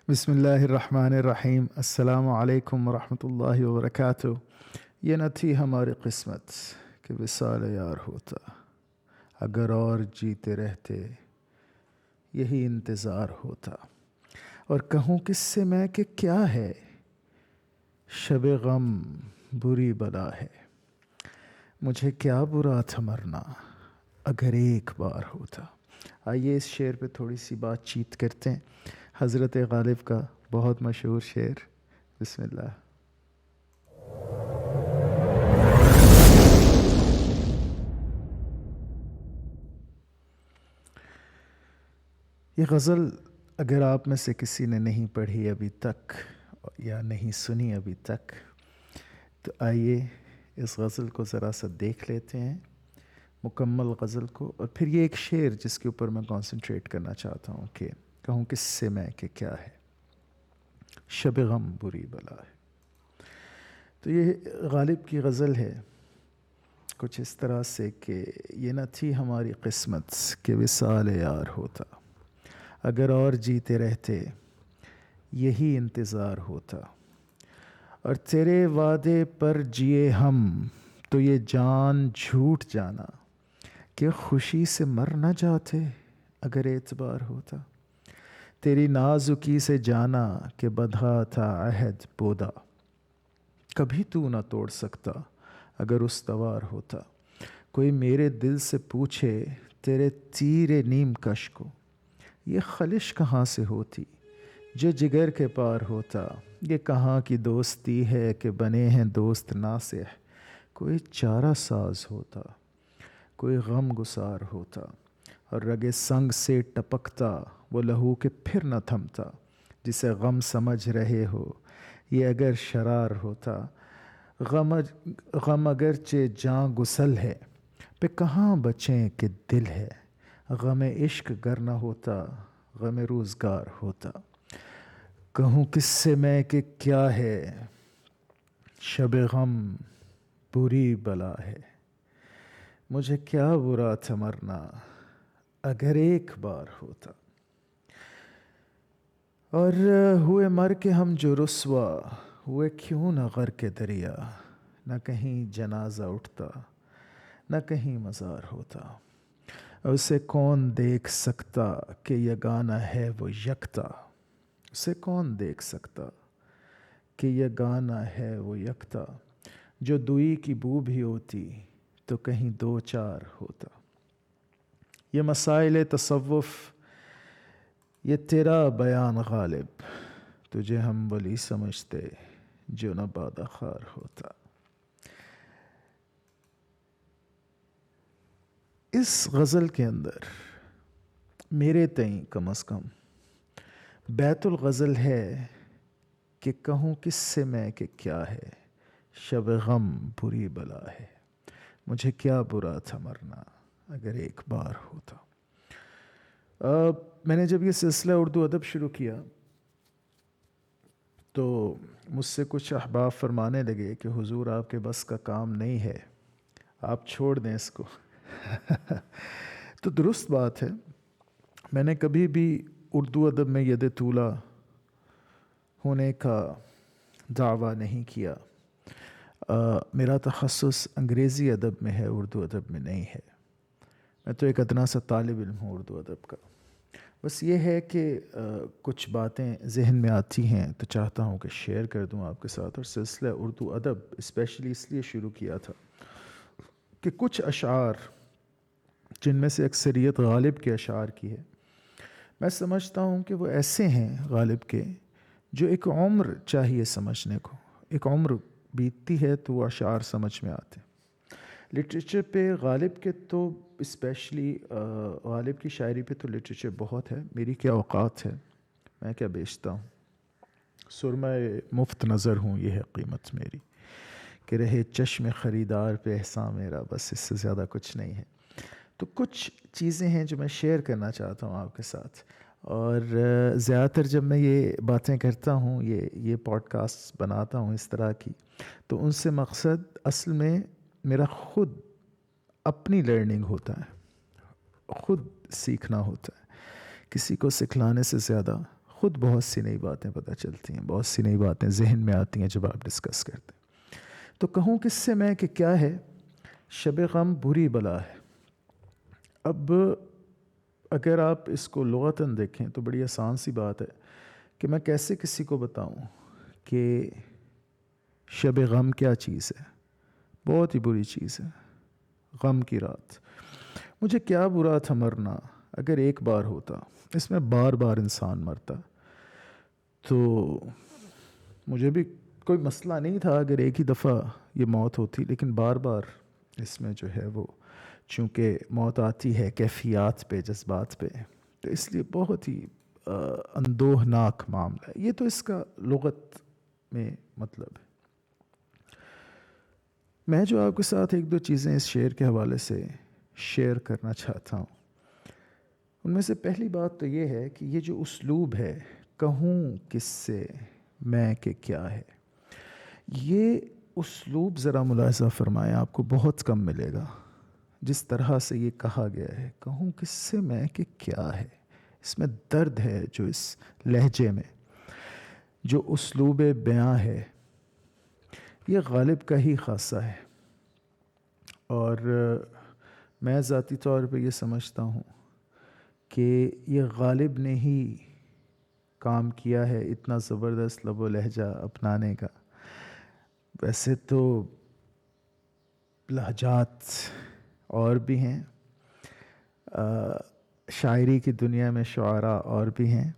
بسم اللہ الرحمن الرحیم۔ السلام علیکم ورحمۃ اللہ وبرکاتہ۔ یہ نہ تھی ہماری قسمت کہ وصال یار ہوتا، اگر اور جیتے رہتے یہی انتظار ہوتا۔ اور کہوں کس سے میں کہ کیا ہے، شب غم بری بلا ہے۔ مجھے کیا برا تھا مرنا اگر ایک بار ہوتا۔ آئیے اس شعر پہ تھوڑی سی بات چیت کرتے ہیں۔ حضرت غالب کا بہت مشہور شعر، بسم اللہ۔ یہ غزل اگر آپ میں سے کسی نے نہیں پڑھی ابھی تک یا نہیں سنی ابھی تک، تو آئیے اس غزل کو ذرا سا دیکھ لیتے ہیں، مکمل غزل کو، اور پھر یہ ایک شعر جس کے اوپر میں کانسنٹریٹ کرنا چاہتا ہوں کہ کہوں کس سے میں کہ کیا ہے، شب غم بری بلا ہے۔ تو یہ غالب کی غزل ہے کچھ اس طرح سے کہ یہ نہ تھی ہماری قسمت کہ وصال یار ہوتا، اگر اور جیتے رہتے یہی انتظار ہوتا۔ اور تیرے وعدے پر جیے ہم تو یہ جان جھوٹ جانا کہ خوشی سے مر نہ جاتے اگر اعتبار ہوتا۔ تیری نازکی سے جانا کہ بدھا تھا عہد بودا، کبھی تو نہ توڑ سکتا اگر استوار ہوتا۔ کوئی میرے دل سے پوچھے تیرے تیر نیم کش کو، یہ خلش کہاں سے ہوتی جو جگر کے پار ہوتا۔ یہ کہاں کی دوستی ہے کہ بنے ہیں دوست ناصح، کوئی چارہ ساز ہوتا، کوئی غم گسار ہوتا۔ اور رگ سنگ سے ٹپکتا وہ لہو کہ پھر نہ تھمتا، جسے غم سمجھ رہے ہو یہ اگر شرار ہوتا۔ غم اگرچہ جاں گسل ہے پہ کہاں بچیں کہ دل ہے، غم عشق گر نہ ہوتا غم روزگار ہوتا۔ کہوں کس سے میں کہ کیا ہے، شب غم بری بلا ہے۔ مجھے کیا برا تھا مرنا اگر ایک بار ہوتا۔ اور ہوئے مر کے ہم جو رسوا ہوئے کیوں نہ غرق دریا، نہ کہیں جنازہ اٹھتا نہ کہیں مزار ہوتا۔ اسے کون دیکھ سکتا کہ یگانہ ہے وہ یکتا، اسے کون دیکھ سکتا کہ یگانہ ہے وہ یکتا۔ جو دوئی کی بو بھی ہوتی تو کہیں دو چار ہوتا۔ یہ مسائل تصوف یہ تیرا بیان غالب، تجھے ہم ولی سمجھتے جو نہ بادہ خار ہوتا۔ اس غزل کے اندر میرے تئیں کم از کم بیت الغزل ہے کہ کہوں کس سے میں کہ کیا ہے، شب غم بری بلا ہے۔ مجھے کیا برا تھا مرنا اگر ایک بار ہوتا۔ میں نے جب یہ سلسلہ اردو ادب شروع کیا تو مجھ سے کچھ احباب فرمانے لگے کہ حضور آپ کے بس کا کام نہیں ہے، آپ چھوڑ دیں اس کو۔ تو درست بات ہے، میں نے کبھی بھی اردو ادب میں ید طولہ ہونے کا دعویٰ نہیں کیا۔ میرا تخصص انگریزی ادب میں ہے، اردو ادب میں نہیں ہے۔ میں تو ایک ادنا سا طالب علم ہوں اردو ادب کا۔ بس یہ ہے کہ کچھ باتیں ذہن میں آتی ہیں تو چاہتا ہوں کہ شیئر کر دوں آپ کے ساتھ۔ اور سلسلہ اردو ادب اسپیشلی اس لیے شروع کیا تھا کہ کچھ اشعار جن میں سے اکثریت غالب کے اشعار کی ہے، میں سمجھتا ہوں کہ وہ ایسے ہیں غالب کے جو ایک عمر چاہیے سمجھنے کو، ایک عمر بیتتی ہے تو وہ اشعار سمجھ میں آتے ہیں۔ لٹریچر پہ غالب کے تو اسپیشلی غالب کی شاعری پہ تو لٹریچر بہت ہے، میری کیا اوقات ہے، میں کیا بیچتا ہوں، سرمہ مفت نظر ہوں یہ ہے قیمت میری، کہ رہے چشم خریدار پہ احسان میرا، بس اس سے زیادہ کچھ نہیں ہے۔ تو کچھ چیزیں ہیں جو میں شیئر کرنا چاہتا ہوں آپ کے ساتھ، اور زیادہ تر جب میں یہ باتیں کرتا ہوں، یہ پوڈ کاسٹ بناتا ہوں اس طرح کی، تو ان سے مقصد اصل میں میرا خود اپنی لرننگ ہوتا ہے، خود سیکھنا ہوتا ہے۔ کسی کو سکھلانے سے زیادہ خود بہت سی نئی باتیں پتہ چلتی ہیں، بہت سی نئی باتیں ذہن میں آتی ہیں جب آپ ڈسکس کرتے ہیں۔ تو کہوں کس سے میں کہ کیا ہے؟ شب غم بری بلا ہے۔ اب اگر آپ اس کو لغتاً دیکھیں تو بڑی آسان سی بات ہے کہ میں کیسے کسی کو بتاؤں کہ شب غم کیا چیز ہے؟ بہت ہی بری چیز ہے، غم کی رات۔ مجھے کیا برا تھا مرنا، اگر ایک بار ہوتا، اس میں بار بار انسان مرتا تو مجھے بھی کوئی مسئلہ نہیں تھا اگر ایک ہی دفعہ یہ موت ہوتی، لیکن بار بار اس میں جو ہے وہ چونکہ موت آتی ہے کیفیات پہ، جذبات پہ، تو اس لیے بہت ہی اندوہناک معاملہ ہے۔ یہ تو اس کا لغت میں مطلب ہے۔ میں جو آپ کے ساتھ ایک دو چیزیں اس شعر کے حوالے سے شیئر کرنا چاہتا ہوں، ان میں سے پہلی بات تو یہ ہے کہ یہ جو اسلوب ہے، کہوں کس سے میں کہ کیا ہے، یہ اسلوب ذرا ملاحظہ فرمائیں، آپ کو بہت کم ملے گا۔ جس طرح سے یہ کہا گیا ہے، کہوں کس سے میں کہ کیا ہے، اس میں درد ہے جو اس لہجے میں، جو اسلوب بیاں ہے، یہ غالب کا ہی خاصہ ہے۔ اور میں ذاتی طور پہ یہ سمجھتا ہوں کہ یہ غالب نے ہی کام کیا ہے اتنا زبردست لب و لہجہ اپنانے کا۔ ویسے تو لہجات اور بھی ہیں، شاعری کی دنیا میں شعراء اور بھی ہیں،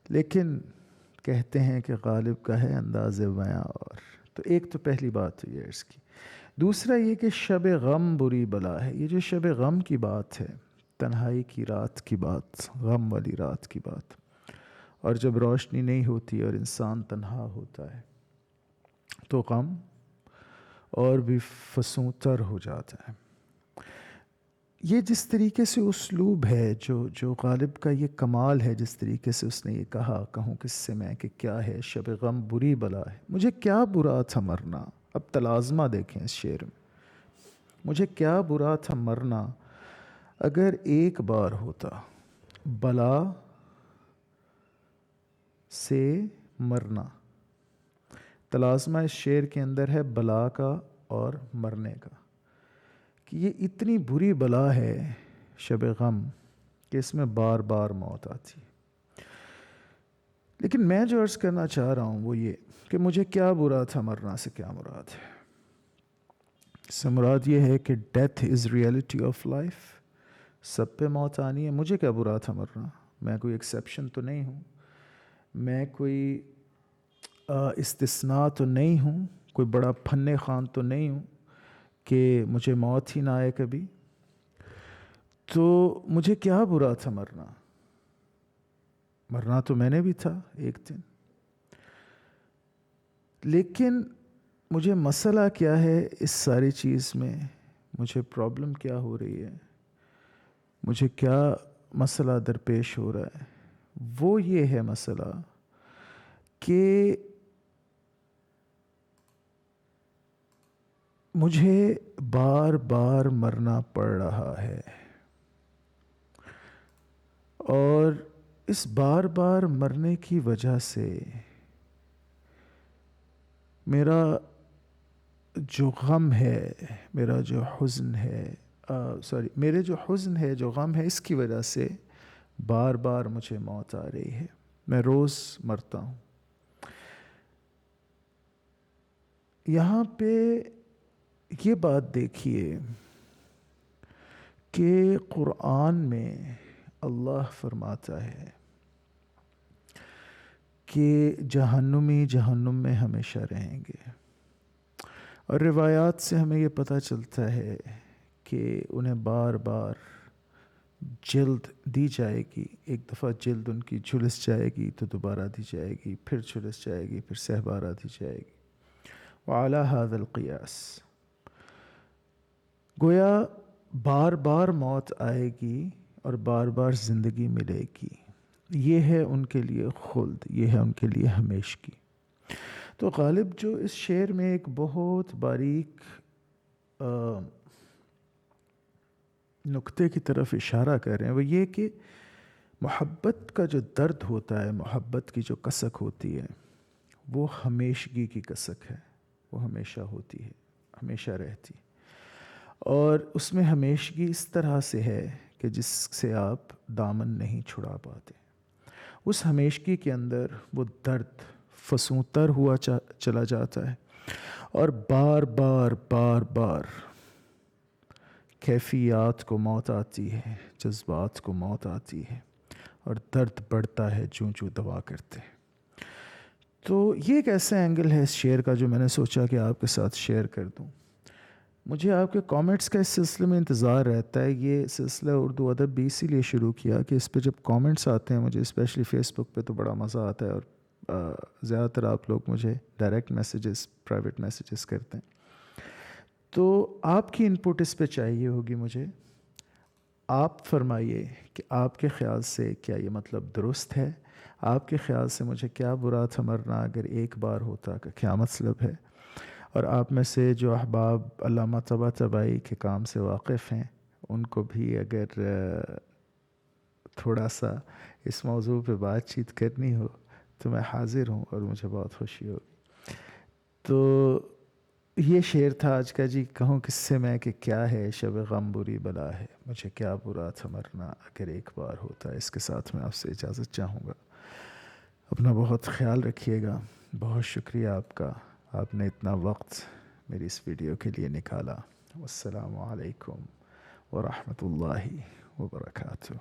لیکن کہتے ہیں کہ غالب کا ہے انداز بیاں اور۔ تو ایک تو پہلی بات تو یہ ہے اس کی۔ دوسرا یہ کہ شب غم بری بلا ہے۔ یہ جو شب غم کی بات ہے، تنہائی کی رات کی بات، غم والی رات کی بات، اور جب روشنی نہیں ہوتی اور انسان تنہا ہوتا ہے تو غم اور بھی فزوں تر ہو جاتا ہے۔ یہ جس طریقے سے اسلوب ہے، جو غالب کا یہ کمال ہے، جس طریقے سے اس نے یہ کہا، کہوں کس سے میں کہ کیا ہے، شب غم بری بلا ہے، مجھے کیا برا تھا مرنا۔ اب تلازمہ دیکھیں اس شعر میں، مجھے کیا برا تھا مرنا اگر ایک بار ہوتا، بلا سے مرنا۔ تلازمہ اس شعر کے اندر ہے بلا کا اور مرنے کا، کہ یہ اتنی بری بلا ہے شب غم کہ اس میں بار بار موت آتی۔ لیکن میں جو عرض کرنا چاہ رہا ہوں وہ یہ کہ مجھے کیا برا تھا مرنا سے کیا مراد ہے؟ اس سے مراد یہ ہے کہ death is reality of life, سب پہ موت آنی ہے۔ مجھے کیا برا تھا مرنا، میں کوئی ایکسیپشن تو نہیں ہوں، میں کوئی استثناء تو نہیں ہوں، کوئی بڑا فن خوان تو نہیں ہوں کہ مجھے موت ہی نہ آئے کبھی۔ تو مجھے کیا برا تھا مرنا، مرنا تو میں نے بھی تھا ایک دن، لیکن مجھے مسئلہ کیا ہے اس ساری چیز میں، مجھے پرابلم کیا ہو رہی ہے، مجھے کیا مسئلہ درپیش ہو رہا ہے، وہ یہ ہے مسئلہ کہ مجھے بار بار مرنا پڑ رہا ہے، اور اس بار بار مرنے کی وجہ سے میرا جو غم ہے، میرا جو حزن ہے، میرے جو حزن ہے، جو غم ہے، اس کی وجہ سے بار بار مجھے موت آ رہی ہے، میں روز مرتا ہوں۔ یہاں پہ یہ بات دیکھیے کہ قرآن میں اللہ فرماتا ہے کہ جہنمی جہنم میں ہمیشہ رہیں گے، اور روایات سے ہمیں یہ پتہ چلتا ہے کہ انہیں بار بار جلد دی جائے گی، ایک دفعہ جلد ان کی جھلس جائے گی تو دوبارہ دی جائے گی، پھر جھلس جائے گی، پھر سہبارہ دی جائے گی۔ وعلی ھذا القیاس، گویا بار بار موت آئے گی اور بار بار زندگی ملے گی، یہ ہے ان کے لیے خلد، یہ ہے ان کے لیے ہمیشگی۔ تو غالب جو اس شعر میں ایک بہت باریک نقطے کی طرف اشارہ کر رہے ہیں وہ یہ کہ محبت کا جو درد ہوتا ہے، محبت کی جو کسک ہوتی ہے، وہ ہمیشگی کی کسک ہے، وہ ہمیشہ ہوتی ہے، ہمیشہ رہتی، اور اس میں ہمیشگی اس طرح سے ہے کہ جس سے آپ دامن نہیں چھڑا پاتے. اس ہمیشگی کے اندر وہ درد فسوں ہوا چلا جاتا ہے، اور بار بار بار بار کیفیات کو موت آتی ہے، جذبات کو موت آتی ہے، اور درد بڑھتا ہے جوں جوں دوا کرتے ہیں. تو یہ ایک ایسا اینگل ہے اس شعر کا جو میں نے سوچا کہ آپ کے ساتھ شیئر کر دوں. مجھے آپ کے کامنٹس کا اس سلسلے میں انتظار رہتا ہے. یہ سلسلہ اردو ادب بھی اسی لیے شروع کیا کہ اس پہ جب کامنٹس آتے ہیں مجھے، اسپیشلی فیس بک پہ، تو بڑا مزہ آتا ہے، اور زیادہ تر آپ لوگ مجھے ڈائریکٹ میسیجز، پرائیویٹ میسیجز کرتے ہیں. تو آپ کی انپٹ اس پہ چاہیے ہوگی مجھے. آپ فرمائیے کہ آپ کے خیال سے کیا یہ مطلب درست ہے؟ آپ کے خیال سے مجھے کیا برا تھا مرنا اگر ایک بار ہوتا کا کیا مطلب ہے؟ اور آپ میں سے جو احباب علامہ طباطبائی کے کام سے واقف ہیں، ان کو بھی اگر تھوڑا سا اس موضوع پہ بات چیت کرنی ہو تو میں حاضر ہوں، اور مجھے بہت خوشی ہوگی. تو یہ شعر تھا آج کا جی. کہوں کس سے میں کہ کیا ہے شب غم بری بلا ہے، مجھے کیا برا تھا مرنا اگر ایک بار ہوتا. اس کے ساتھ میں آپ سے اجازت چاہوں گا. اپنا بہت خیال رکھیے گا. بہت شکریہ آپ کا، آپ نے اتنا وقت میری اس ویڈیو کے لیے نکالا. والسلام علیکم ورحمۃ اللہ وبرکاتہ.